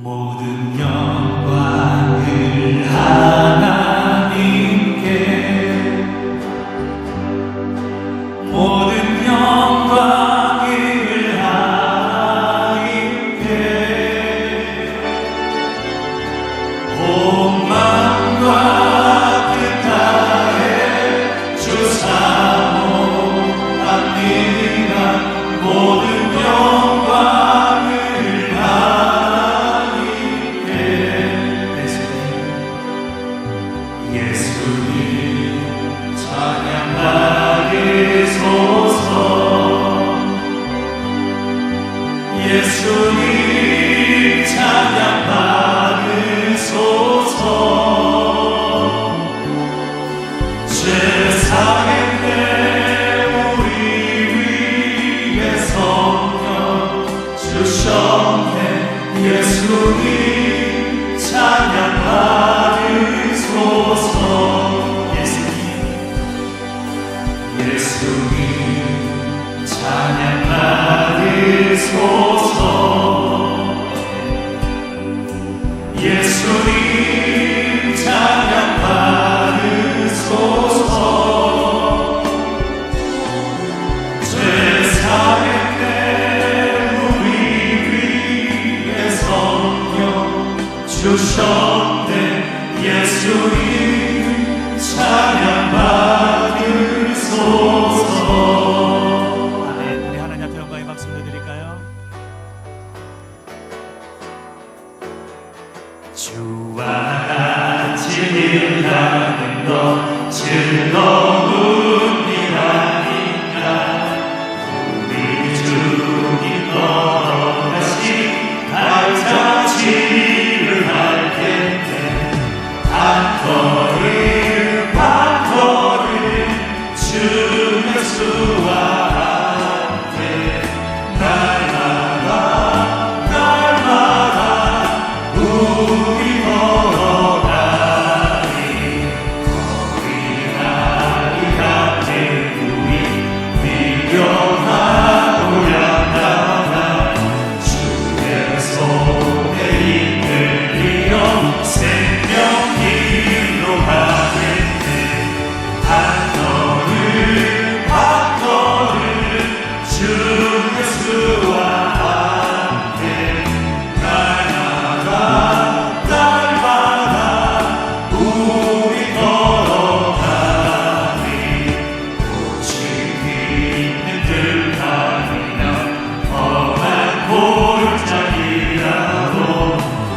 모든 영광을 하나님께, 모든 영광을 하나님께, 온 마음과 뜻 다해 주 사모합니다. 모든 영광을 하나님께. 예수님 찬양 받으소서. 예수님 찬양 받으소서. 세상에 우리 위해 성령 주셨네. 예수님 찬양 받으소서. 예수님 찬양 받으소서. 예수님 찬양 받으소서. 세상에 우리 위해 성령 주셨네. 예수님 찬양 받으소서. 아멘. 우리 하나님 앞에 영광의 박수 드릴까요? 주와 같이 일하는 것 즐거운 일 아닌가. 우리 주님 떠나시 발자취를 할 텐데 한 걸음 한 걸음 주 예수와 함께 날마다 우리 걸어가리. 어린아이 같은 우리 미련하고 양다나 주의 손에 이끌리어 생명길로 가겠네. 한 걸음 한 걸음 주 예수와 함께 날마다 우리 걸어가리. 꽃이 있는 들판이나 험한 골짜기라도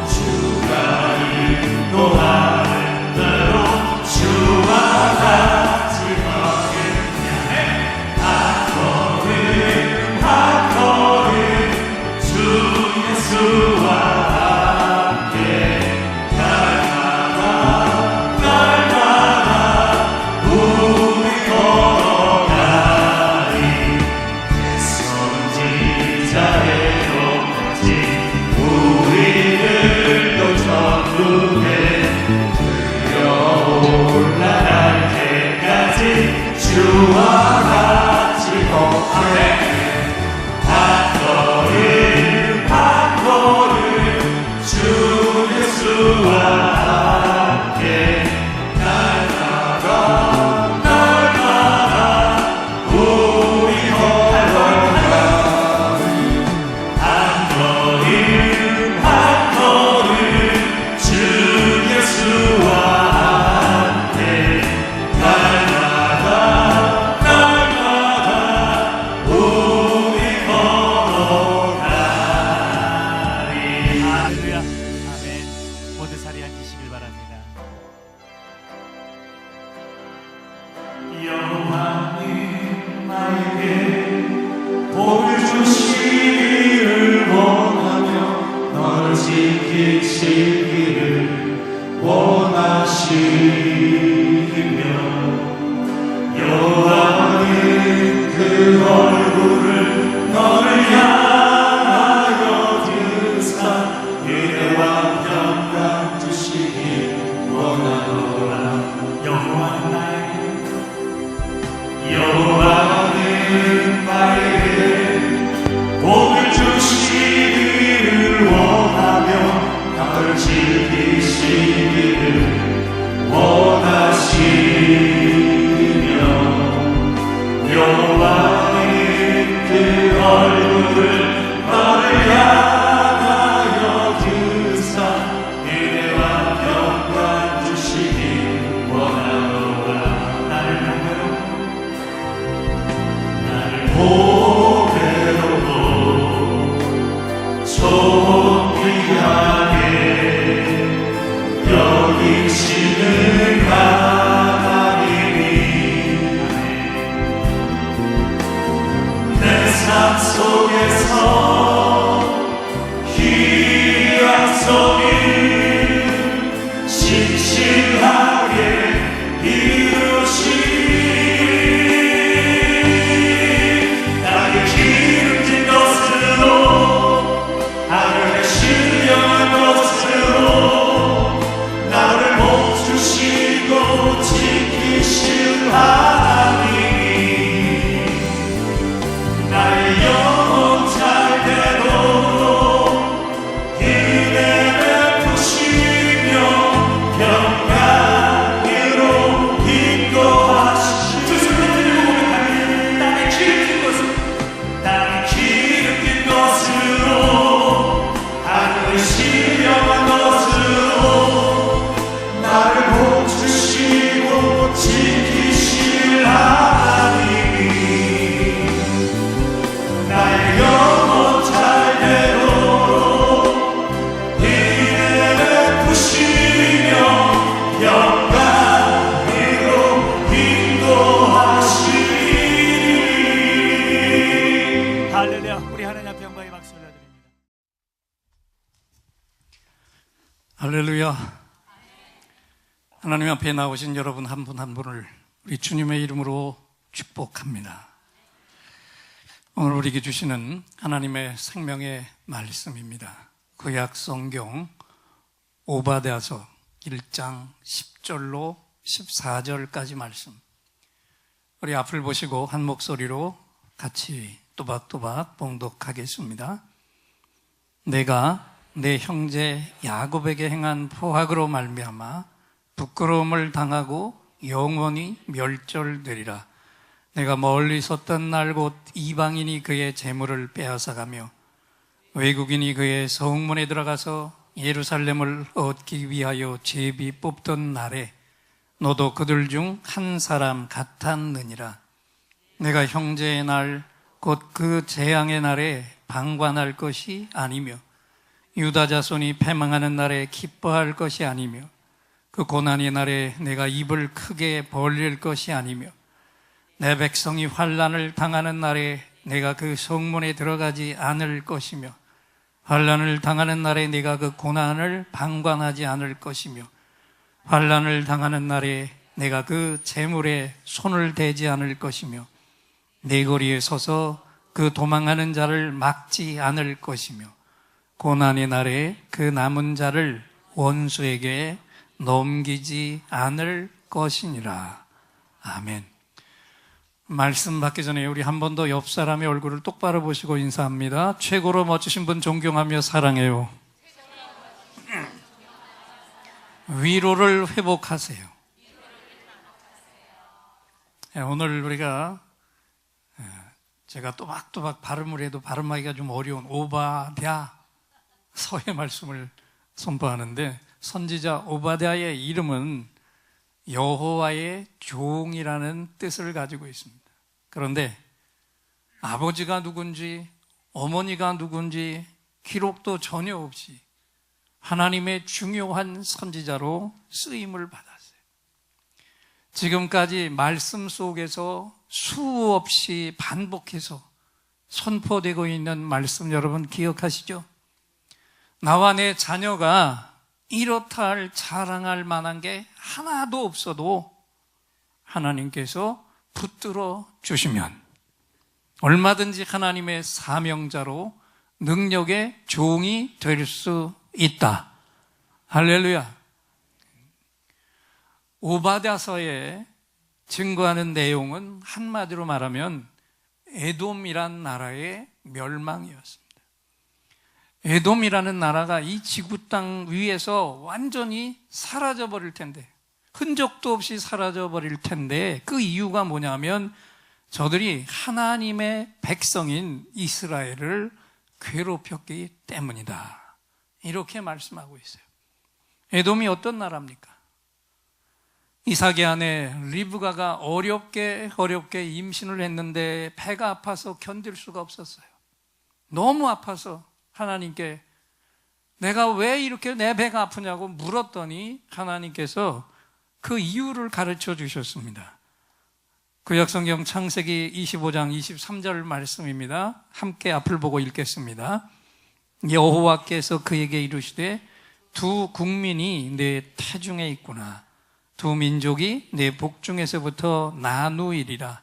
주가 인도하는 대로 주와 같이 가겠네. 한 걸음 한 걸음 주 예수와 함께 날마다 우리 걸어가리. 선지자의 높아진 우리들도 천국에 올라갈 때까지 주와 같이 걷네. 한 걸음 한 걸음 주 예수와 함께 날마다 우리 걸어가리. 한 걸음 한 걸음 주 예수와 함께 날마다 우리 걸어가리. 할렐루야. 아멘. 모두 자리에 앉으시길 바랍니다. 여호와님 나에게 복을 주시기를 원하며 너를 지키시기를 원하시며 여호와님 그 얼굴을 너를 향하여 드사 은혜와 평강 주시기 원하노라. 여호와는 나에게 복을 주시기를 원하며 나를 지키시기를 원하시며 여호와의 그 얼굴을 너를 향하여 드사 은혜와 평강 주시기 원하노라. 나를 보배로고 좋은 귀하게 여기시는 하나님이 내 삶 속에서 희약성이 신실하게 이루시니 나를 기름진 것으로 하늘의 신령한 것으로 나를 멈추시고 지키실 하나님이 나의 영혼 잘 되도록 은혜 베푸시며 평강으로 인도하시니 두 손을 들고 고백하니 나의 기름진 것으로 나의 기름진 것으로 하늘의 신령한 것으로 나를 멈추시고 지키실 하나님이 나의 영혼 잘 되도록 은혜 베푸시며 평강으로 인도하시니. 할렐루야. 우리 하나님 앞에 영광의 박수 올려드립니다. 할렐루야. 하나님 앞에 나오신 여러분 한 분 한 분을 우리 주님의 이름으로 축복합니다. 오늘 우리에게 주시는 하나님의 생명의 말씀입니다. 구약 성경 오바댜서 1장 10절로 14절까지 말씀. 우리 앞을 보시고 한 목소리로 같이 또박또박 봉독하겠습니다. 내가 내 형제 야곱에게 행한 포악으로 말미암아 부끄러움을 당하고 영원히 멸절되리라. 내가 멀리 섰던 날 곧 이방인이 그의 재물을 빼앗아가며 외국인이 그의 성문에 들어가서 예루살렘을 얻기 위하여 제비 뽑던 날에 너도 그들 중 한 사람 같았느니라. 내가 형제의 날 곧 그 재앙의 날에 방관할 것이 아니며 유다 자손이 패망하는 날에 기뻐할 것이 아니며 그 고난의 날에 내가 입을 크게 벌릴 것이 아니며 내 백성이 환난을 당하는 날에 내가 그 성문에 들어가지 않을 것이며 환난을 당하는 날에 내가 그 고난을 방관하지 않을 것이며 환난을 당하는 날에 내가 그 재물에 손을 대지 않을 것이며 내 거리에 서서 그 도망하는 자를 막지 않을 것이며 고난의 날에 그 남은 자를 원수에게 넘기지 않을 것이니라. 아멘. 말씀 받기 전에 우리 한 번 더 옆 사람의 얼굴을 똑바로 보시고 인사합니다. 최고로 멋지신 분 존경하며 사랑해요. 위로를 회복하세요. 오늘 우리가 제가 또박또박 발음을 해도 발음하기가 좀 어려운 오바댜서의 말씀을 선포하는데 선지자 오바댜의 이름은 여호와의 종이라는 뜻을 가지고 있습니다. 그런데 아버지가 누군지 어머니가 누군지 기록도 전혀 없이 하나님의 중요한 선지자로 쓰임을 받았어요. 지금까지 말씀 속에서 수없이 반복해서 선포되고 있는 말씀 여러분 기억하시죠? 나와 내 자녀가 이렇다 할 자랑할 만한 게 하나도 없어도 하나님께서 붙들어 주시면 얼마든지 하나님의 사명자로 능력의 종이 될 수 있다. 할렐루야. 오바댜서에 증거하는 내용은 한마디로 말하면 에돔이란 나라의 멸망이었습니다. 에돔이라는 나라가 이 지구 땅 위에서 완전히 사라져 버릴 텐데, 흔적도 없이 사라져 버릴 텐데, 그 이유가 뭐냐면 저들이 하나님의 백성인 이스라엘을 괴롭혔기 때문이다, 이렇게 말씀하고 있어요. 에돔이 어떤 나라입니까? 이삭의 아내 리브가가 어렵게 임신을 했는데 배가 아파서 견딜 수가 없었어요. 너무 아파서 하나님께 내가 왜 이렇게 내 배가 아프냐고 물었더니 하나님께서 그 이유를 가르쳐 주셨습니다. 구약성경 창세기 25장 23절 말씀입니다. 함께 앞을 보고 읽겠습니다. 여호와께서 그에게 이르시되 두 국민이 내 태중에 있구나. 두 민족이 내 복중에서부터 나누이리라.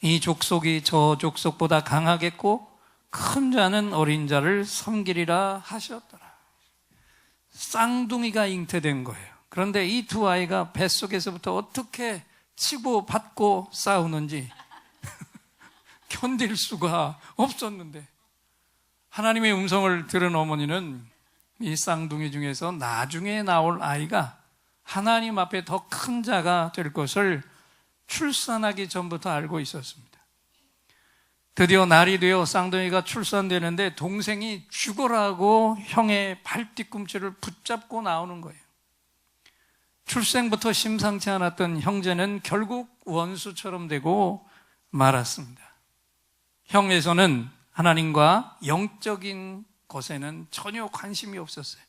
이 족속이 저 족속보다 강하겠고 큰 자는 어린 자를 섬기리라 하셨더라. 쌍둥이가 잉태된 거예요. 그런데 이 두 아이가 뱃속에서부터 어떻게 치고 받고 싸우는지 견딜 수가 없었는데, 하나님의 음성을 들은 어머니는 이 쌍둥이 중에서 나중에 나올 아이가 하나님 앞에 더 큰 자가 될 것을 출산하기 전부터 알고 있었습니다. 드디어 날이 되어 쌍둥이가 출산되는데 동생이 죽어라고 형의 발뒤꿈치를 붙잡고 나오는 거예요. 출생부터 심상치 않았던 형제는 결국 원수처럼 되고 말았습니다. 형에서는 하나님과 영적인 것에는 전혀 관심이 없었어요.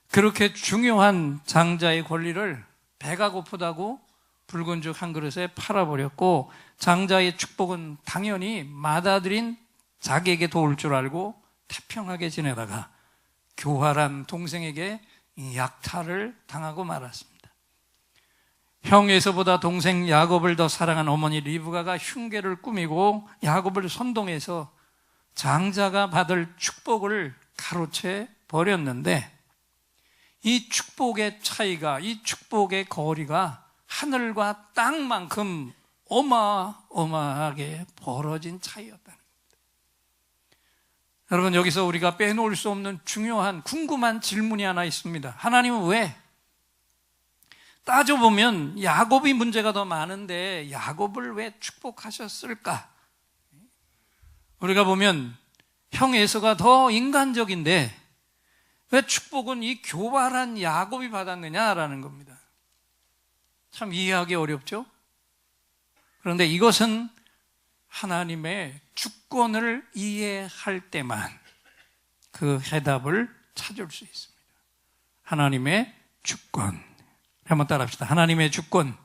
그렇게 중요한 장자의 권리를 배가 고프다고 붉은 죽 한 그릇에 팔아버렸고, 장자의 축복은 당연히 맏아들인 자기에게 도울 줄 알고 태평하게 지내다가 교활한 동생에게 약탈을 당하고 말았습니다. 형에서보다 동생 야곱을 더 사랑한 어머니 리브가가 흉계를 꾸미고 야곱을 선동해서 장자가 받을 축복을 가로채 버렸는데, 이 축복의 차이가, 이 축복의 거리가 하늘과 땅만큼 어마어마하게 벌어진 차이였다는 겁니다. 여러분, 여기서 우리가 빼놓을 수 없는 중요한 궁금한 질문이 하나 있습니다. 하나님은 왜? 따져보면 야곱이 문제가 더 많은데 야곱을 왜 축복하셨을까? 우리가 보면 형 에서가 더 인간적인데 왜 축복은 이 교활한 야곱이 받았느냐라는 겁니다. 참 이해하기 어렵죠? 그런데 이것은 하나님의 주권을 이해할 때만 그 해답을 찾을 수 있습니다. 하나님의 주권. 한번 따라합시다. 하나님의 주권.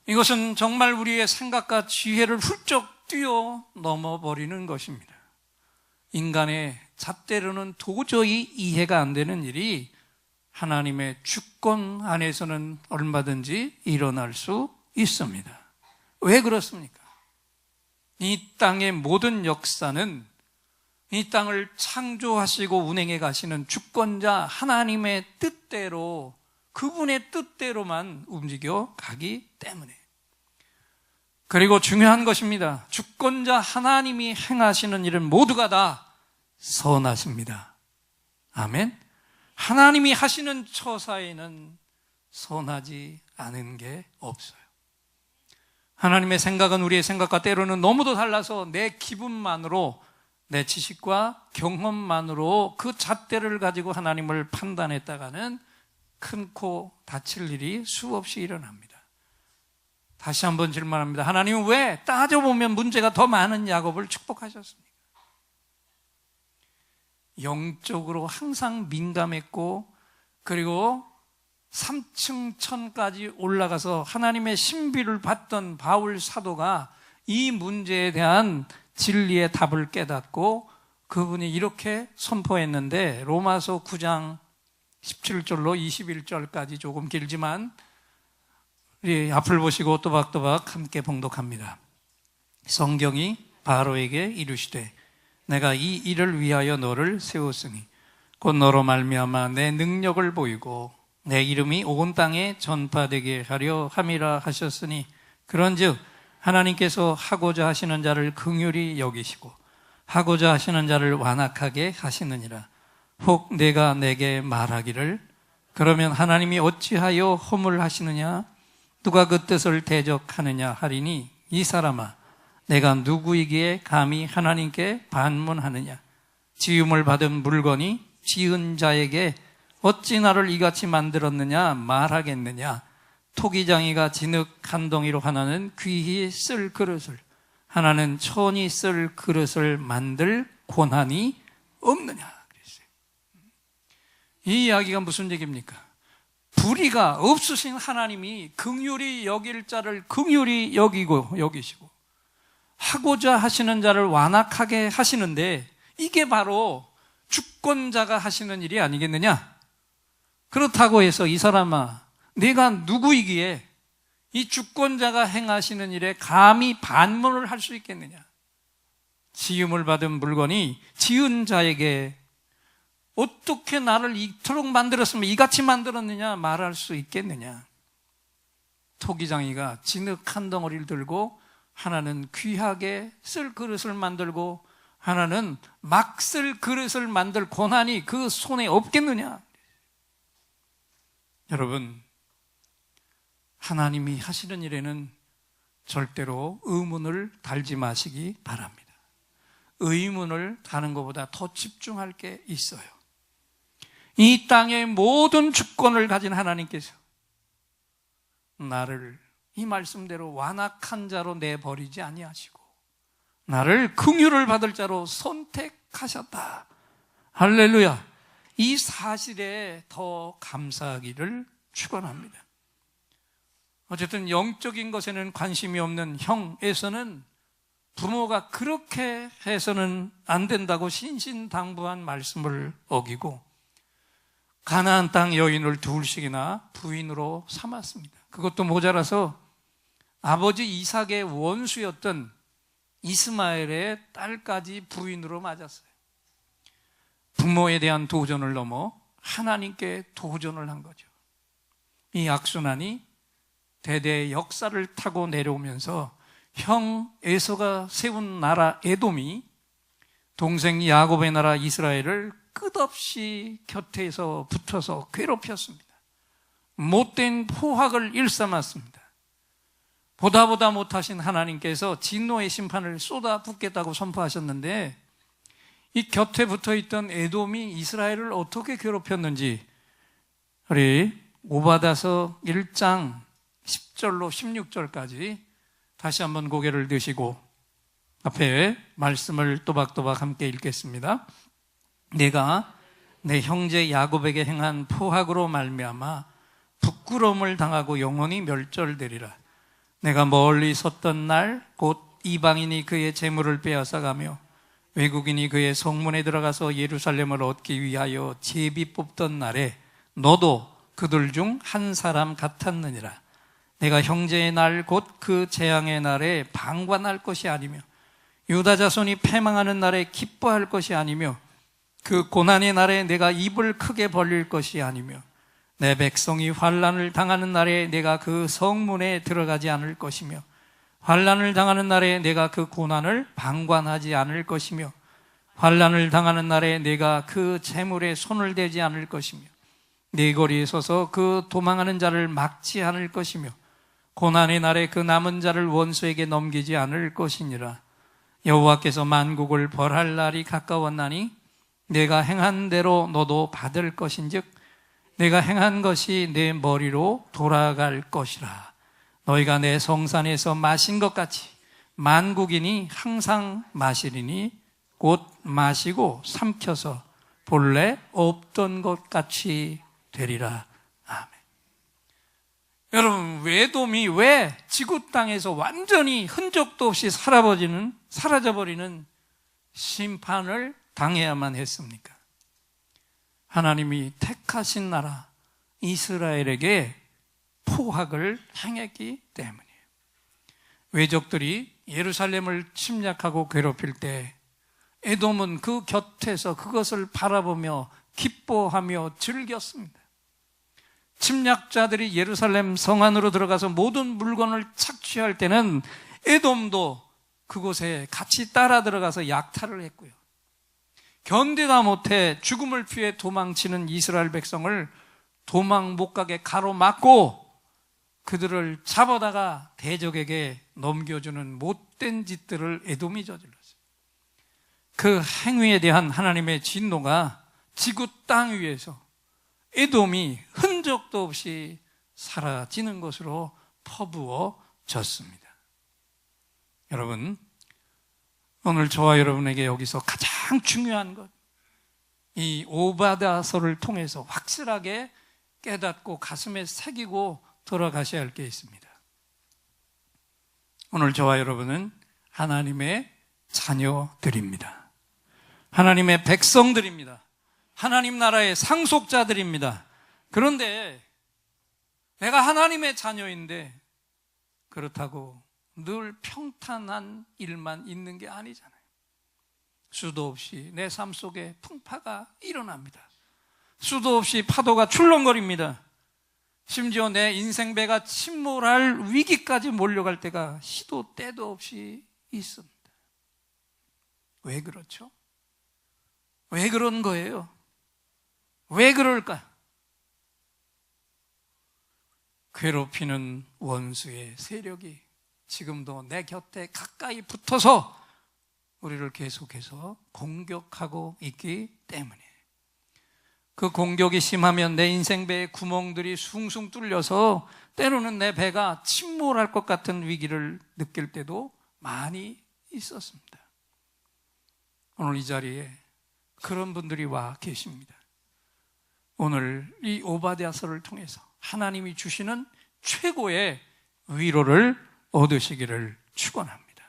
이것은 정말 우리의 생각과 지혜를 훌쩍 뛰어넘어 버리는 것입니다. 인간의 잣대로는 도저히 이해가 안 되는 일이 하나님의 주권 안에서는 얼마든지 일어날 수 있습니다. 왜 그렇습니까? 이 땅의 모든 역사는 이 땅을 창조하시고 운행해 가시는 주권자 하나님의 뜻대로, 그분의 뜻대로만 움직여 가기 때문에. 그리고 중요한 것입니다. 주권자 하나님이 행하시는 일은 모두가 다 선하십니다. 아멘. 하나님이 하시는 처사에는 선하지 않은 게 없어요. 하나님의 생각은 우리의 생각과 때로는 너무도 달라서 내 기분만으로, 내 지식과 경험만으로 그 잣대를 가지고 하나님을 판단했다가는 큰 코 다칠 일이 수없이 일어납니다. 다시 한번 질문합니다. 하나님은 왜 따져보면 문제가 더 많은 야곱을 축복하셨습니까? 영적으로 항상 민감했고, 그리고 3층 천까지 올라가서 하나님의 신비를 받던 바울 사도가 이 문제에 대한 진리의 답을 깨닫고 그분이 이렇게 선포했는데, 로마서 9장 17절로 21절까지 조금 길지만 우리 앞을 보시고 또박또박 함께 봉독합니다. 성경이 바로에게 이르시되 내가 이 일을 위하여 너를 세웠으니 곧 너로 말미암아 내 능력을 보이고 내 이름이 온 땅에 전파되게 하려 함이라 하셨으니, 그런즉 하나님께서 하고자 하시는 자를 긍휼히 여기시고 하고자 하시는 자를 완악하게 하시느니라. 혹 내가 내게 말하기를 그러면 하나님이 어찌하여 허물하시느냐? 누가 그 뜻을 대적하느냐 하리니 이 사람아 내가 누구이기에 감히 하나님께 반문하느냐? 지음을 받은 물건이 지은 자에게 어찌 나를 이같이 만들었느냐 말하겠느냐? 토기장이가 진흙 한 덩이로 하나는 귀히 쓸 그릇을 하나는 천이 쓸 그릇을 만들 권한이 없느냐 그랬어요. 이 이야기가 무슨 얘기입니까? 불의가 없으신 하나님이 긍휼히 여길 자를 긍휼히 여기시고 하고자 하시는 자를 완악하게 하시는데 이게 바로 주권자가 하시는 일이 아니겠느냐? 그렇다고 해서 이 사람아 내가 누구이기에 이 주권자가 행하시는 일에 감히 반문을 할 수 있겠느냐? 지음을 받은 물건이 지은 자에게 어떻게 나를 이토록 만들었으면 이같이 만들었느냐 말할 수 있겠느냐? 토기장이가 진흙 한 덩어리를 들고 하나는 귀하게 쓸 그릇을 만들고 하나는 막 쓸 그릇을 만들 권한이 그 손에 없겠느냐? 여러분, 하나님이 하시는 일에는 절대로 의문을 달지 마시기 바랍니다. 의문을 다는 것보다 더 집중할 게 있어요. 이 땅의 모든 주권을 가진 하나님께서 나를 이 말씀대로 완악한 자로 내버리지 아니하시고 나를 긍휼을 받을 자로 선택하셨다. 할렐루야. 이 사실에 더 감사하기를 축원합니다. 어쨌든 영적인 것에는 관심이 없는 형에서는 부모가 그렇게 해서는 안 된다고 신신당부한 말씀을 어기고 가나안 땅 여인을 둘씩이나 부인으로 삼았습니다. 그것도 모자라서 아버지 이삭의 원수였던 이스마엘의 딸까지 부인으로 맞았어요. 부모에 대한 도전을 넘어 하나님께 도전을 한 거죠. 이 악순환이 대대의 역사를 타고 내려오면서 형 에서가 세운 나라 에돔이 동생 야곱의 나라 이스라엘을 끝없이 곁에서 붙어서 괴롭혔습니다. 못된 포악을 일삼았습니다. 보다 못하신 하나님께서 진노의 심판을 쏟아붓겠다고 선포하셨는데 이 곁에 붙어있던 에돔이 이스라엘을 어떻게 괴롭혔는지 우리 오바다서 1장 10절로 16절까지 다시 한번 고개를 드시고 앞에 말씀을 또박또박 함께 읽겠습니다. 내가 내 형제 야곱에게 행한 포악으로 말미암아 부끄러움을 당하고 영원히 멸절되리라. 내가 멀리 섰던 날 곧 이방인이 그의 재물을 빼앗아가며 외국인이 그의 성문에 들어가서 예루살렘을 얻기 위하여 제비 뽑던 날에 너도 그들 중 한 사람 같았느니라. 내가 형제의 날 곧 그 재앙의 날에 방관할 것이 아니며 유다 자손이 패망하는 날에 기뻐할 것이 아니며 그 고난의 날에 내가 입을 크게 벌릴 것이 아니며 내 백성이 환난을 당하는 날에 내가 그 성문에 들어가지 않을 것이며 환난을 당하는 날에 내가 그 고난을 방관하지 않을 것이며 환난을 당하는 날에 내가 그 재물에 손을 대지 않을 것이며 네 거리에 서서 그 도망하는 자를 막지 않을 것이며 고난의 날에 그 남은 자를 원수에게 넘기지 않을 것이니라. 여호와께서 만국을 벌할 날이 가까웠나니 내가 행한 대로 너도 받을 것인즉 내가 행한 것이 내 머리로 돌아갈 것이라. 너희가 내 성산에서 마신 것 같이 만국인이 항상 마시리니 곧 마시고 삼켜서 본래 없던 것 같이 되리라. 아멘. 여러분, 에돔이 왜 지구 땅에서 완전히 흔적도 없이 사라져버리는 심판을 당해야만 했습니까? 하나님이 택하신 나라 이스라엘에게 포악을 행했기 때문이에요. 외적들이 예루살렘을 침략하고 괴롭힐 때 에돔은 그 곁에서 그것을 바라보며 기뻐하며 즐겼습니다. 침략자들이 예루살렘 성 안으로 들어가서 모든 물건을 착취할 때는 에돔도 그곳에 같이 따라 들어가서 약탈을 했고요. 견디다 못해 죽음을 피해 도망치는 이스라엘 백성을 도망 못 가게 가로막고 그들을 잡아다가 대적에게 넘겨주는 못된 짓들을 에돔이 저질렀어요. 그 행위에 대한 하나님의 진노가 지구 땅 위에서 에돔이 흔적도 없이 사라지는 것으로 퍼부어졌습니다. 여러분, 오늘 저와 여러분에게 여기서 가장 중요한 것, 이 오바댜서를 통해서 확실하게 깨닫고 가슴에 새기고 돌아가셔야 할 게 있습니다. 오늘 저와 여러분은 하나님의 자녀들입니다. 하나님의 백성들입니다. 하나님 나라의 상속자들입니다. 그런데 내가 하나님의 자녀인데 그렇다고 늘 평탄한 일만 있는 게 아니잖아요. 수도 없이 내 삶 속에 풍파가 일어납니다. 수도 없이 파도가 출렁거립니다. 심지어 내 인생배가 침몰할 위기까지 몰려갈 때가 시도 때도 없이 있습니다. 왜 그렇죠? 왜 그런 거예요? 왜 그럴까? 괴롭히는 원수의 세력이 지금도 내 곁에 가까이 붙어서 우리를 계속해서 공격하고 있기 때문에, 그 공격이 심하면 내 인생배에 구멍들이 숭숭 뚫려서 때로는 내 배가 침몰할 것 같은 위기를 느낄 때도 많이 있었습니다. 오늘 이 자리에 그런 분들이 와 계십니다. 오늘 이 오바댜서를 통해서 하나님이 주시는 최고의 위로를 얻으시기를 축원합니다.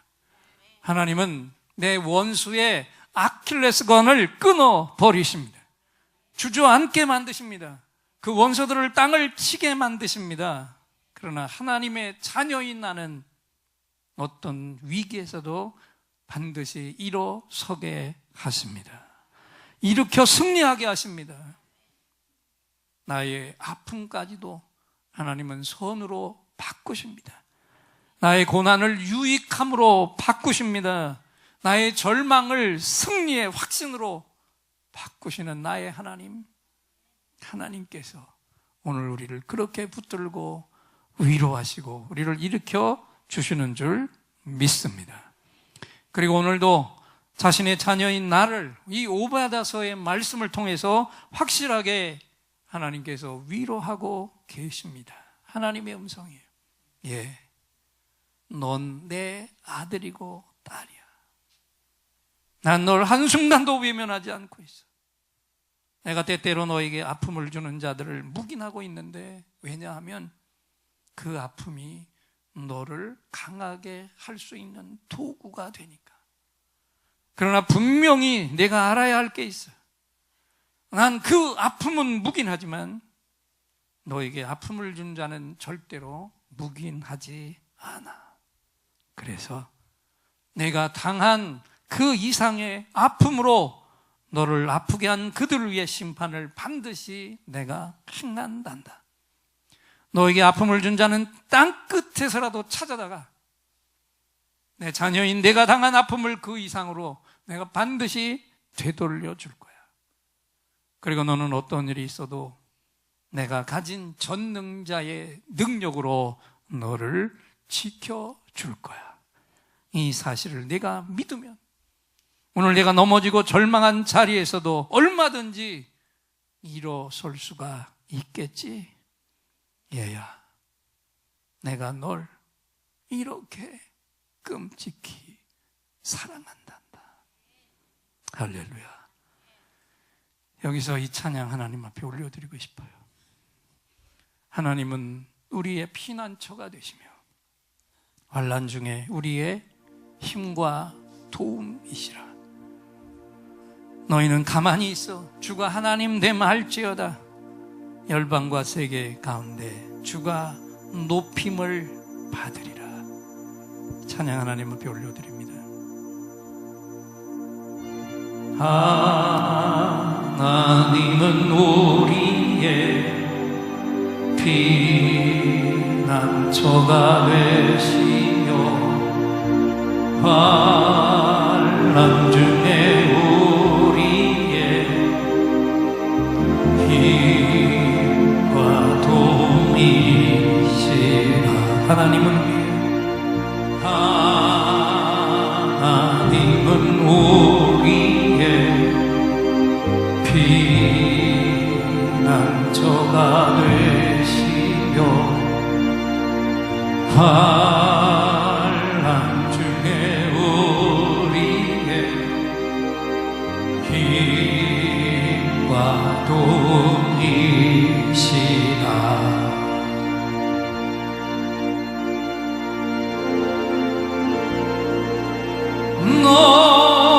하나님은 내 원수의 아킬레스건을 끊어 버리십니다. 주저앉게 만드십니다. 그 원수들을 땅을 치게 만드십니다. 그러나 하나님의 자녀인 나는 어떤 위기에서도 반드시 일어서게 하십니다. 일으켜 승리하게 하십니다. 나의 아픔까지도 하나님은 선으로 바꾸십니다. 나의 고난을 유익함으로 바꾸십니다. 나의 절망을 승리의 확신으로 바꾸시는 나의 하나님, 하나님께서 오늘 우리를 그렇게 붙들고 위로하시고 우리를 일으켜 주시는 줄 믿습니다. 그리고 오늘도 자신의 자녀인 나를 이 오바댜서의 말씀을 통해서 확실하게 하나님께서 위로하고 계십니다. 하나님의 음성이에요. 예, 넌 내 아들이고 딸이야. 난 널 한순간도 외면하지 않고 있어. 내가 때때로 너에게 아픔을 주는 자들을 묵인하고 있는데, 왜냐하면 그 아픔이 너를 강하게 할 수 있는 도구가 되니까. 그러나 분명히 내가 알아야 할 게 있어. 난 그 아픔은 묵인하지만 너에게 아픔을 준 자는 절대로 묵인하지 않아. 그래서 내가 당한 그 이상의 아픔으로 너를 아프게 한 그들을 위해 심판을 반드시 내가 행한단다. 너에게 아픔을 준 자는 땅 끝에서라도 찾아다가 내 자녀인 내가 당한 아픔을 그 이상으로 내가 반드시 되돌려 줄 거야. 그리고 너는 어떤 일이 있어도 내가 가진 전능자의 능력으로 너를 지켜줄 거야. 이 사실을 내가 믿으면 오늘 내가 넘어지고 절망한 자리에서도 얼마든지 일어설 수가 있겠지. 얘야, 내가 널 이렇게 끔찍히 사랑한단다. 할렐루야. 여기서 이 찬양 하나님 앞에 올려드리고 싶어요. 하나님은 우리의 피난처가 되시며 환난 중에 우리의 힘과 도움이시라. 너희는 가만히 있어 주가 하나님 됨 알지어다. 열방과 세계 가운데 주가 높임을 받으리라. 찬양 하나님 앞에 올려드립니다. 하나님은 우리의 피난처가 되시며 환난 중에 우리의 힘과 도움이시라. 하나님은 우리의 피난처가 되시며 환난 중에 우리의 힘과 도움이시라.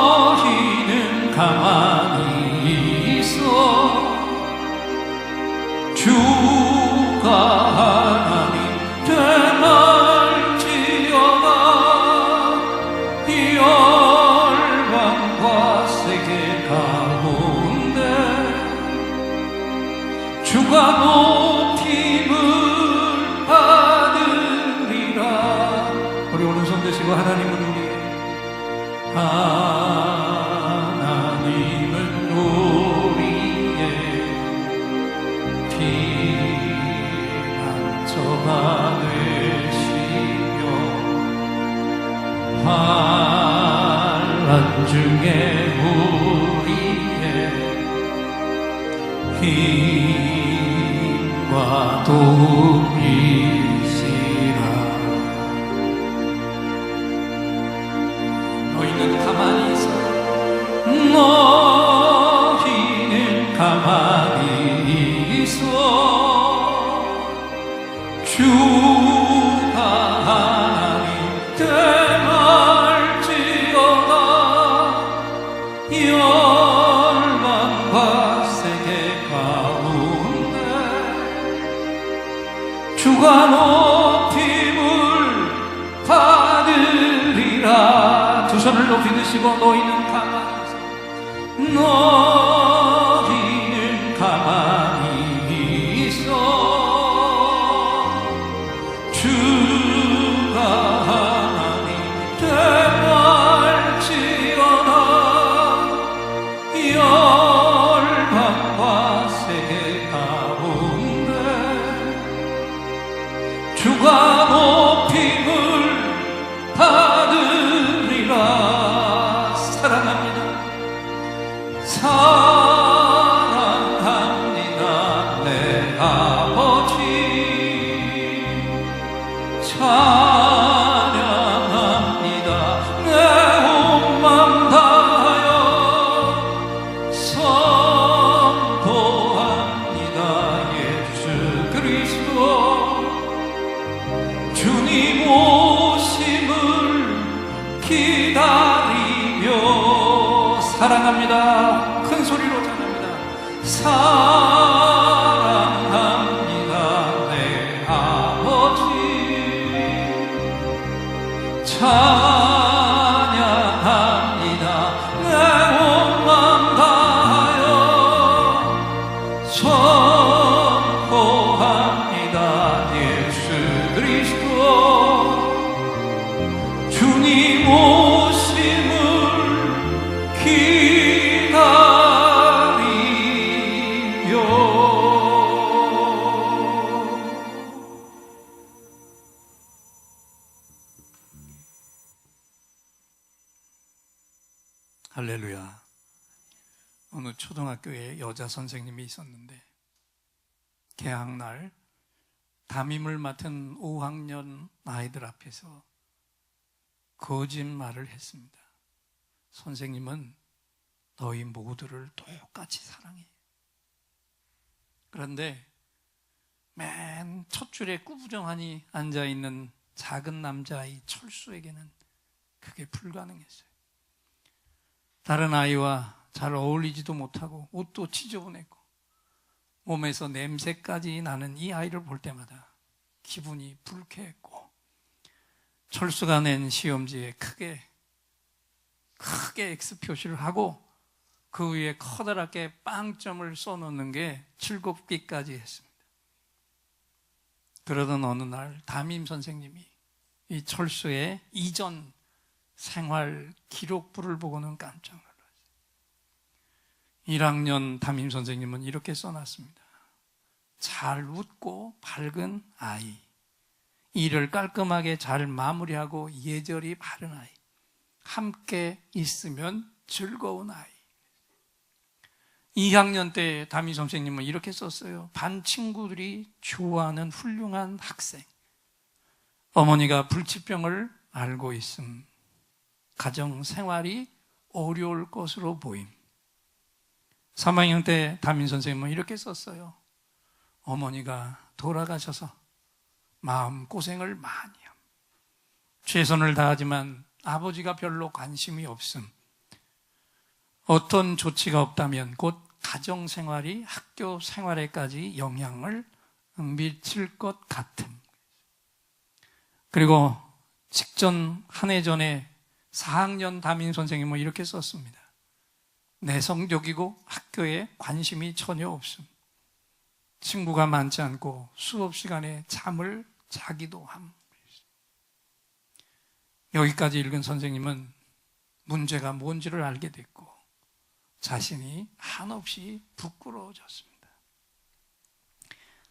너희는 가만히 있어 주가 하나님 되날지어다. 열방과 세계 가운데 주가 높임을 받으리라. 우리 오른손 드시고 하나님은 우리의 피난처가 되시며 환난 중에 우리의 힘과 도움이시라. 너희는 가만히 있어. 너희는 가만히 있어 주가 하나님 되날지어다. 열방과 세계 가운데 주가 높임을 받으리라. 두 손을 높이 드시고 너희는 가만히 있어. 너희는 가만히 있어 주가 하나님 되날지어다. 열방과 세계 가운데 주가 높임을 받으리라. 사랑합니다. 사랑합니다 내 아버지. 찬양합니다 내 온 맘 다하여. 선포합니다 예수 그리스도 주님 오심을 기다리며. 사랑합니다. 큰 소리로 찬양합니다. 사랑합니다 내 아버지. 찬양합니다 내 온 맘 다하여. 선포합니다 예수 그리스도 주님 오심을 기다리며. 할렐루야. 어느 초등학교에 여자 선생님이 있었는데 개학날 담임을 맡은 5학년 아이들 앞에서 거짓말을 했습니다. 선생님은 너희 모두를 똑같이 사랑해. 그런데 맨 첫 줄에 꾸부정하니 앉아있는 작은 남자아이 철수에게는 그게 불가능했어요. 다른 아이와 잘 어울리지도 못하고 옷도 지저분했고 몸에서 냄새까지 나는 이 아이를 볼 때마다 기분이 불쾌했고 철수가 낸 시험지에 크게 X 표시를 하고 그 위에 커다랗게 빵점을 써놓는 게 7개까지 했습니다. 그러던 어느 날 담임 선생님이 이 철수의 이전 생활 기록부를 보고는 깜짝 놀랐어요. 1학년 담임 선생님은 이렇게 써놨습니다. 잘 웃고 밝은 아이, 일을 깔끔하게 잘 마무리하고 예절이 바른 아이, 함께 있으면 즐거운 아이. 2학년 때 담임 선생님은 이렇게 썼어요. 반 친구들이 좋아하는 훌륭한 학생, 어머니가 불치병을 알고 있음, 가정 생활이 어려울 것으로 보임. 3학년 때 담임 선생님은 이렇게 썼어요. 어머니가 돌아가셔서 마음고생을 많이 함. 최선을 다하지만 아버지가 별로 관심이 없음. 어떤 조치가 없다면 곧 가정생활이 학교 생활에까지 영향을 미칠 것 같음. 그리고 직전 한 해 전에 4학년 담임 선생님은 이렇게 썼습니다. 내성적이고 학교에 관심이 전혀 없음. 친구가 많지 않고 수업 시간에 잠을 자기도 함. 여기까지 읽은 선생님은 문제가 뭔지를 알게 됐고 자신이 한없이 부끄러워졌습니다.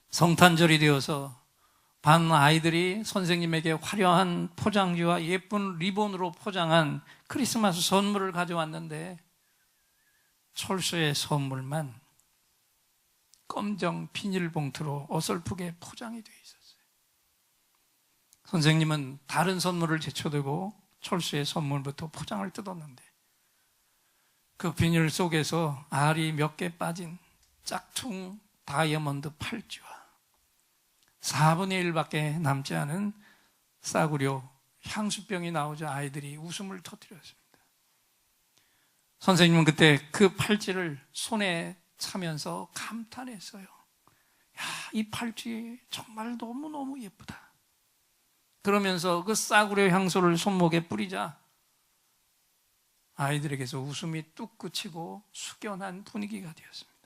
성탄절이 되어서 반 아이들이 선생님에게 화려한 포장지와 예쁜 리본으로 포장한 크리스마스 선물을 가져왔는데 철수의 선물만 검정 비닐봉투로 어설프게 포장이 되어 있었어요. 선생님은 다른 선물을 제쳐두고 철수의 선물부터 포장을 뜯었는데 그 비닐 속에서 알이 몇 개 빠진 짝퉁 다이아몬드 팔찌와 4분의 1밖에 남지 않은 싸구려 향수병이 나오자 아이들이 웃음을 터뜨렸습니다. 선생님은 그때 그 팔찌를 손에 차면서 감탄했어요. 야, 이 팔찌 정말 너무너무 예쁘다. 그러면서 그 싸구려 향수를 손목에 뿌리자 아이들에게서 웃음이 뚝 그치고 숙연한 분위기가 되었습니다.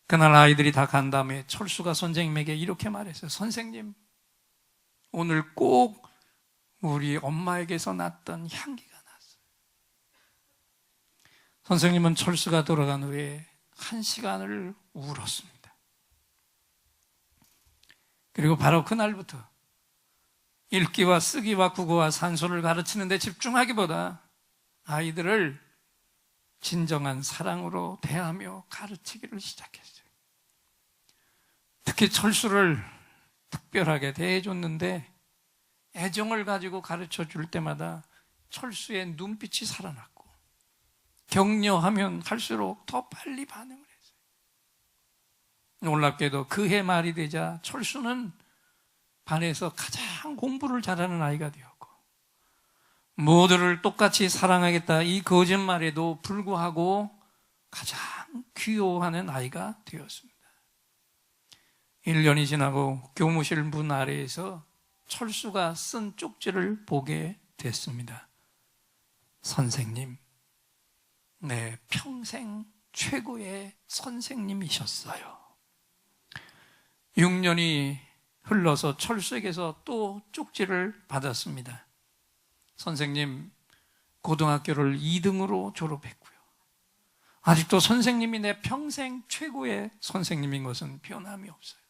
그날 아이들이 다 간 다음에 철수가 선생님에게 이렇게 말했어요. 선생님, 오늘 꼭 우리 엄마에게서 났던 향기가 났어요. 선생님은 철수가 돌아간 후에 1시간을 울었습니다. 그리고 바로 그날부터 읽기와 쓰기와 국어와 산수를 가르치는 데 집중하기보다 아이들을 진정한 사랑으로 대하며 가르치기를 시작했어요. 특히 철수를 특별하게 대해줬는데 애정을 가지고 가르쳐 줄 때마다 철수의 눈빛이 살아났고 격려하면 할수록 더 빨리 반응을 했어요. 놀랍게도 그해 말이 되자 철수는 반에서 가장 공부를 잘하는 아이가 되었고 모두를 똑같이 사랑하겠다 이 거짓말에도 불구하고 가장 귀여워하는 아이가 되었습니다. 1년이 지나고 교무실 문 아래에서 철수가 쓴 쪽지를 보게 됐습니다. 선생님, 내 평생 최고의 선생님이셨어요. 6년이 흘러서 철수에게서 또 쪽지를 받았습니다. 선생님, 고등학교를 2등으로 졸업했고요. 아직도 선생님이 내 평생 최고의 선생님인 것은 변함이 없어요.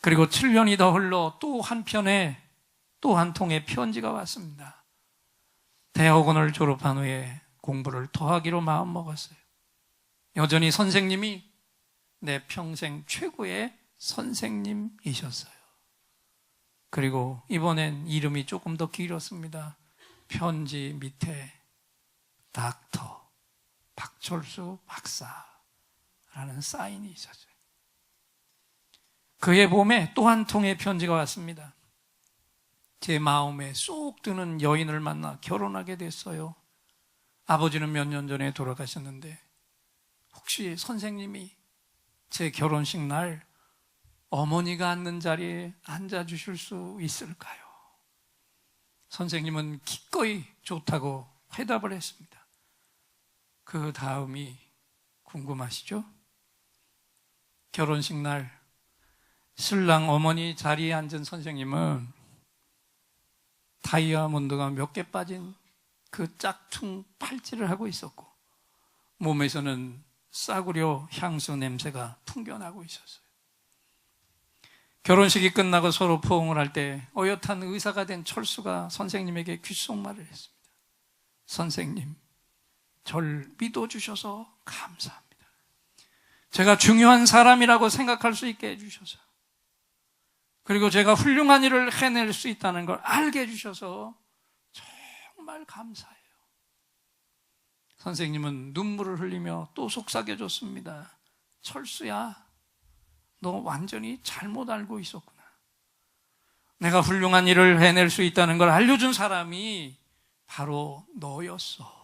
그리고 7년이 더 흘러 또 한편에 또 한 통의 편지가 왔습니다. 대학원을 졸업한 후에 공부를 더 하기로 마음먹었어요. 여전히 선생님이 내 평생 최고의 선생님이셨어요. 그리고 이번엔 이름이 조금 더 길었습니다. 편지 밑에 닥터 박철수 박사라는 사인이 있었어요. 그해 봄에 또 한 통의 편지가 왔습니다. 제 마음에 쏙 드는 여인을 만나 결혼하게 됐어요. 아버지는 몇 년 전에 돌아가셨는데 혹시 선생님이 제 결혼식 날 어머니가 앉는 자리에 앉아주실 수 있을까요? 선생님은 기꺼이 좋다고 회답을 했습니다. 그 다음이 궁금하시죠? 결혼식 날 신랑 어머니 자리에 앉은 선생님은 다이아몬드가 몇 개 빠진 그 짝퉁 팔찌를 하고 있었고, 몸에서는 싸구려 향수 냄새가 풍겨나고 있었어요. 결혼식이 끝나고 서로 포옹을 할 때 어엿한 의사가 된 철수가 선생님에게 귓속말을 했습니다. 선생님, 절 믿어주셔서 감사합니다. 제가 중요한 사람이라고 생각할 수 있게 해주셔서, 그리고 제가 훌륭한 일을 해낼 수 있다는 걸 알게 해주셔서 정말 감사해요. 선생님은 눈물을 흘리며 또 속삭여줬습니다. 철수야, 너 완전히 잘못 알고 있었구나. 내가 훌륭한 일을 해낼 수 있다는 걸 알려준 사람이 바로 너였어.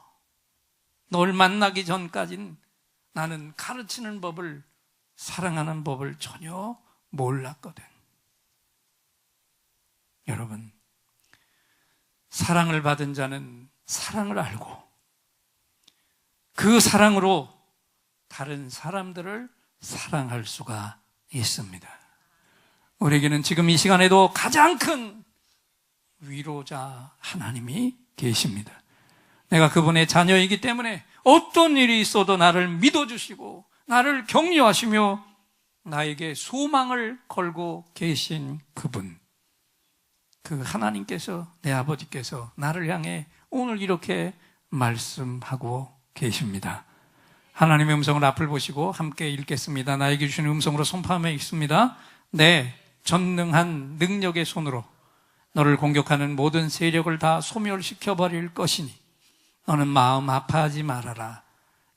널 만나기 전까진 나는 가르치는 법을, 사랑하는 법을 전혀 몰랐거든. 여러분, 사랑을 받은 자는 사랑을 알고 그 사랑으로 다른 사람들을 사랑할 수가 있습니다. 우리에게는 지금 이 시간에도 가장 큰 위로자 하나님이 계십니다. 내가 그분의 자녀이기 때문에 어떤 일이 있어도 나를 믿어주시고 나를 격려하시며 나에게 소망을 걸고 계신 그분, 그 하나님께서, 내 아버지께서 나를 향해 오늘 이렇게 말씀하고 계십니다. 하나님의 음성을 앞을 보시고 함께 읽겠습니다. 나에게 주신 음성으로 선포하며 읽습니다. 내 전능한 능력의 손으로 너를 공격하는 모든 세력을 다 소멸시켜버릴 것이니 너는 마음 아파하지 말아라.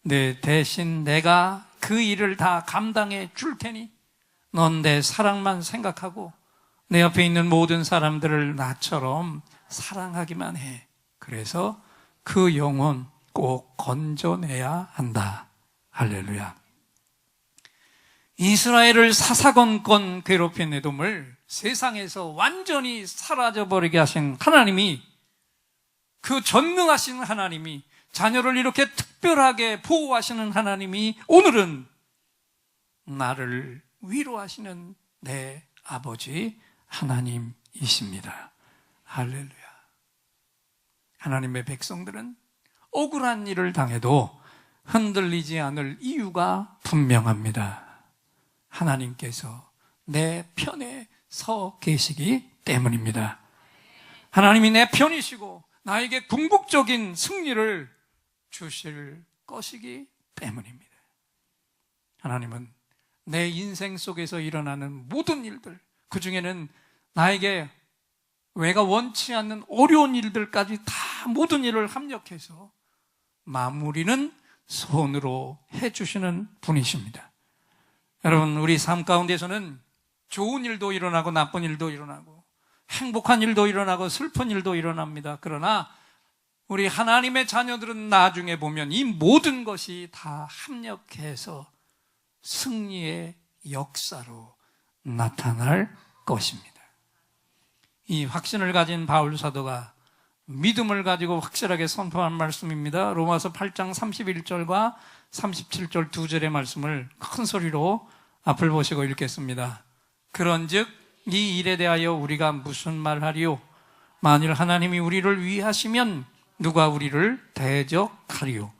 내 대신 내가 그 일을 다 감당해 줄 테니 넌 내 사랑만 생각하고 내 옆에 있는 모든 사람들을 나처럼 사랑하기만 해. 그래서 그 영혼 꼭 건져내야 한다. 할렐루야. 이스라엘을 사사건건 괴롭힌 에돔을 세상에서 완전히 사라져버리게 하신 하나님이, 그 전능하신 하나님이, 자녀를 이렇게 특별하게 보호하시는 하나님이 오늘은 나를 위로하시는 내 아버지 하나님이십니다. 할렐루야. 하나님의 백성들은 억울한 일을 당해도 흔들리지 않을 이유가 분명합니다. 하나님께서 내 편에 서 계시기 때문입니다. 하나님이 내 편이시고 나에게 궁극적인 승리를 주실 것이기 때문입니다. 하나님은 내 인생 속에서 일어나는 모든 일들, 그 중에는 나에게 내가 원치 않는 어려운 일들까지 다 모든 일을 합력해서 마무리는 손으로 해주시는 분이십니다. 여러분, 우리 삶 가운데서는 좋은 일도 일어나고 나쁜 일도 일어나고 행복한 일도 일어나고 슬픈 일도 일어납니다. 그러나 우리 하나님의 자녀들은 나중에 보면 이 모든 것이 다 합력해서 승리의 역사로 나타날 것입니다. 이 확신을 가진 바울 사도가 믿음을 가지고 확실하게 선포한 말씀입니다. 로마서 8장 31절과 37절 두 절의 말씀을 큰 소리로 앞을 보시고 읽겠습니다. 그런즉 이 일에 대하여 우리가 무슨 말하리요? 만일 하나님이 우리를 위하시면 누가 우리를 대적하리요?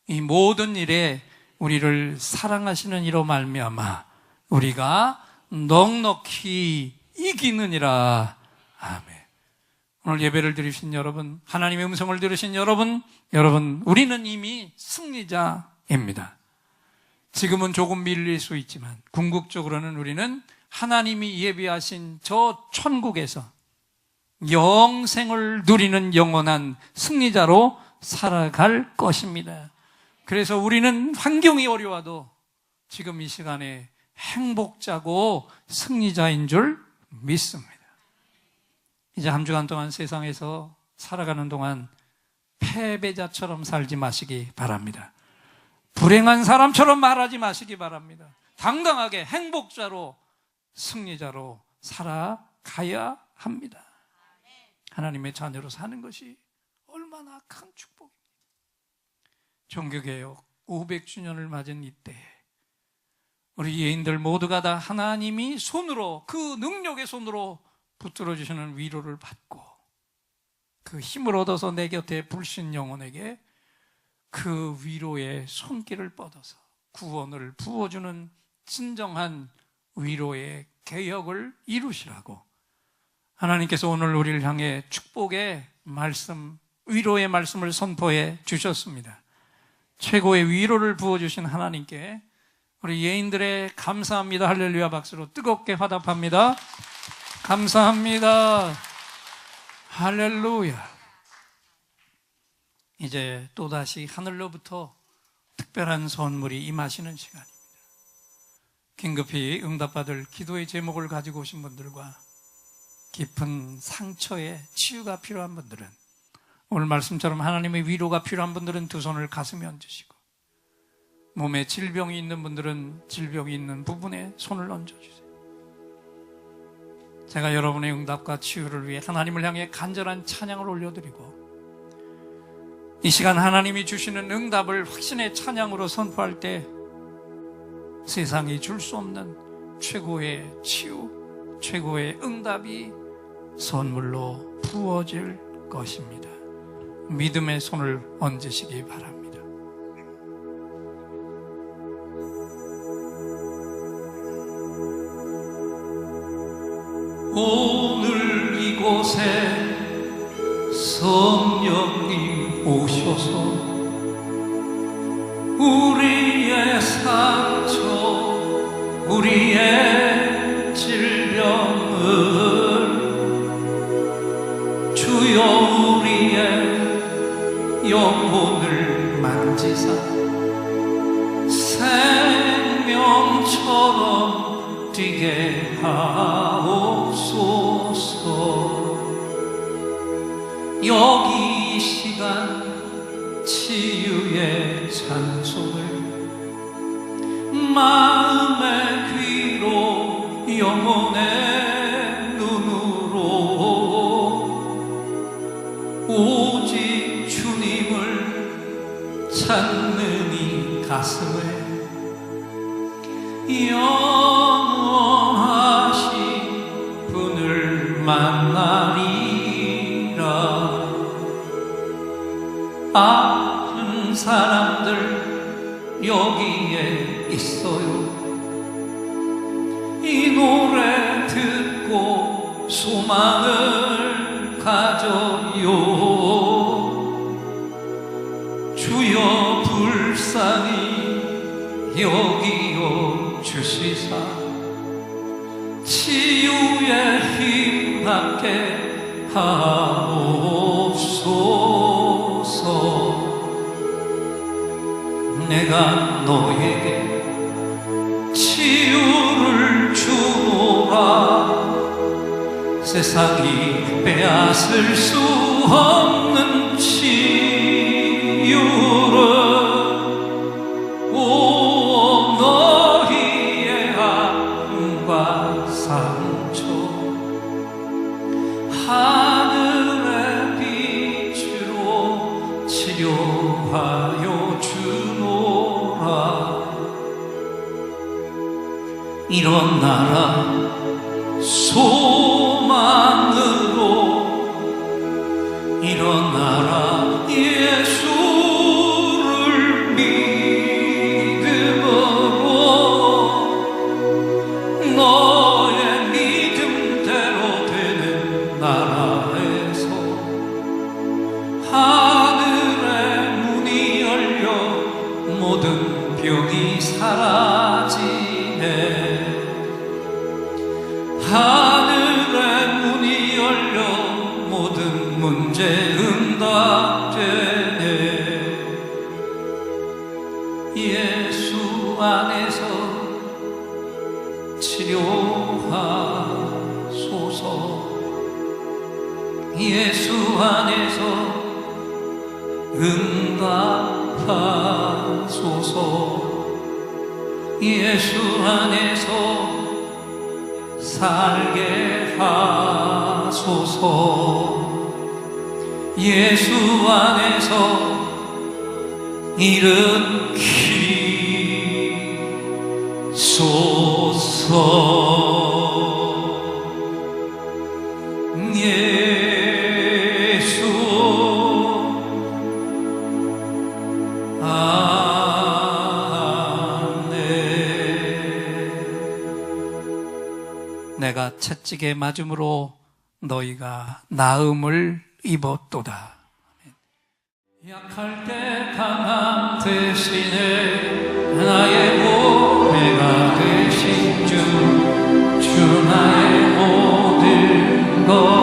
이 모든 일에 우리를 사랑하시는 이로 말미암아 우리가 넉넉히 이기느니라. 아멘. 오늘 예배를 드리신 여러분, 하나님의 음성을 들으신 여러분, 우리는 이미 승리자입니다. 지금은 조금 밀릴 수 있지만 궁극적으로는 우리는 하나님이 예비하신 저 천국에서 영생을 누리는 영원한 승리자로 살아갈 것입니다. 그래서 우리는 환경이 어려워도 지금 이 시간에 행복자고 승리자인 줄 믿습니다. 이제 한 주간 동안 세상에서 살아가는 동안 패배자처럼 살지 마시기 바랍니다. 불행한 사람처럼 말하지 마시기 바랍니다. 당당하게 행복자로, 승리자로 살아가야 합니다. 하나님의 자녀로 사는 것이 얼마나 큰 축복입니다. 종교개혁 500주년을 맞은 이때 우리 예인들 모두가 다 하나님이 손으로, 그 능력의 손으로 붙들어 주시는 위로를 받고 그 힘을 얻어서 내 곁에 불신 영혼에게 그 위로의 손길을 뻗어서 구원을 부어주는 진정한 위로의 개혁을 이루시라고 하나님께서 오늘 우리를 향해 축복의 말씀, 위로의 말씀을 선포해 주셨습니다. 최고의 위로를 부어주신 하나님께 우리 예인들의 감사합니다 할렐루야 박수로 뜨겁게 화답합니다. 감사합니다 할렐루야. 이제 또다시 하늘로부터 특별한 선물이 임하시는 시간입니다. 긴급히 응답받을 기도의 제목을 가지고 오신 분들과 깊은 상처에 치유가 필요한 분들은, 오늘 말씀처럼 하나님의 위로가 필요한 분들은 두 손을 가슴에 얹으시고, 몸에 질병이 있는 분들은 질병이 있는 부분에 손을 얹어주세요. 제가 여러분의 응답과 치유를 위해 하나님을 향해 간절한 찬양을 올려드리고, 이 시간 하나님이 주시는 응답을 확신의 찬양으로 선포할 때 세상이 줄 수 없는 최고의 치유, 최고의 응답이 선물로 부어질 것입니다. 믿음의 손을 얹으시기 바랍니다. 오늘 이곳에 성령님 오셔서 우리의 상처, 우리의 질병을 주여 우리의 영혼을 만지사 생명처럼 뛰게 하옵소서. 여기 이 시간 치유의 찬송을 마음의 귀로 영혼의 눈으로 오직 주님을 찾는 이 가슴에 영원하신 분을 만나리라. 아픈 사람들 여기에 있어요. 이 노래 듣고 소망을 가져요. 주여 불쌍히 여기어 주시사 치유의 힘 받게 하옵소서. 내가 너에게 치유를 주노라. 세상이 빼앗을 수 없는 치유를 오 너희의 아픔과 상처 하늘의 빛으로 치료하여 주노라. 이런 나라 소망으로 일어나라. 예수를 믿음으로 너의 믿음대로 되는 나라에서 하늘의 문이 열려 모든 병이 사라지네. 하늘의 문이 열려 모든 문제 응답되네. 예수 안에서 치료하소서. 예수 안에서 응답하소서. 예수 안에서 살게 하소서. 예수 안에서 일으키소서. 예수 내가 채찍에 맞음으로 너희가 나음을 입었도다. 약할 때 강함 대신에 나의 보배가 되신 주 나의 모든 것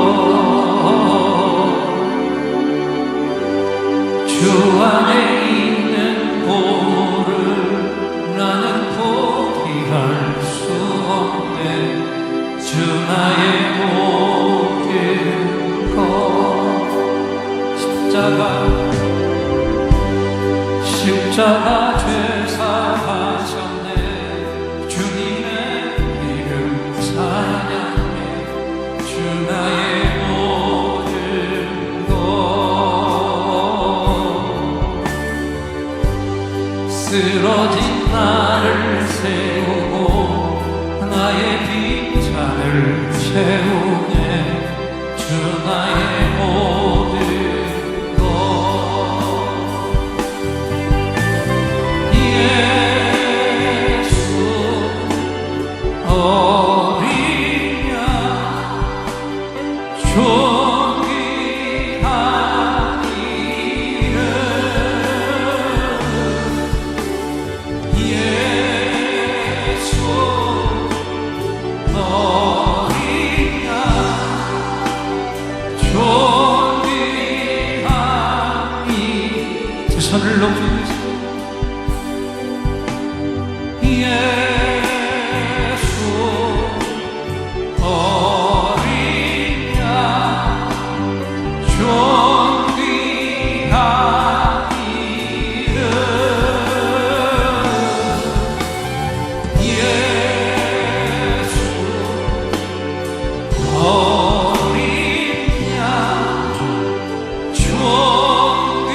주 안에 있는 보물을 나는 포기할 수 없네. 주 나의 모든 것 십자가 죄 사하셨네. 주님의 이름 찬양해. 주 나의 모든 것 쓰러진 나를 세우고 나의 빈잔을 채우네. 주 나의 모든 것 예수 어린 양 존귀한 이름 예수 어린 양 존귀한 두 손을 높이면서 예수 어린 양 존귀한 이름 예수 어린 양 존귀한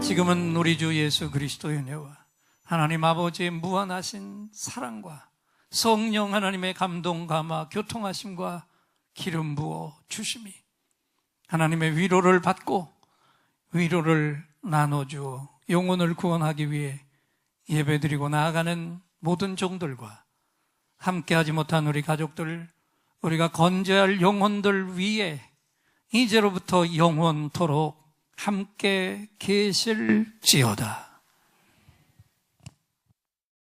지금은 우리 주 예수 그리스도의 은혜와 하나님 아버지의 무한하신 사랑과 성령 하나님의 감동 감화 교통하심과 기름 부어 주심이 하나님의 위로를 받고 위로를 나눠주어 영혼을 구원하기 위해 예배드리고 나아가는 모든 종들과 함께하지 못한 우리 가족들, 우리가 건져야 할 영혼들 위에 이제로부터 영원토록 함께 계실지어다.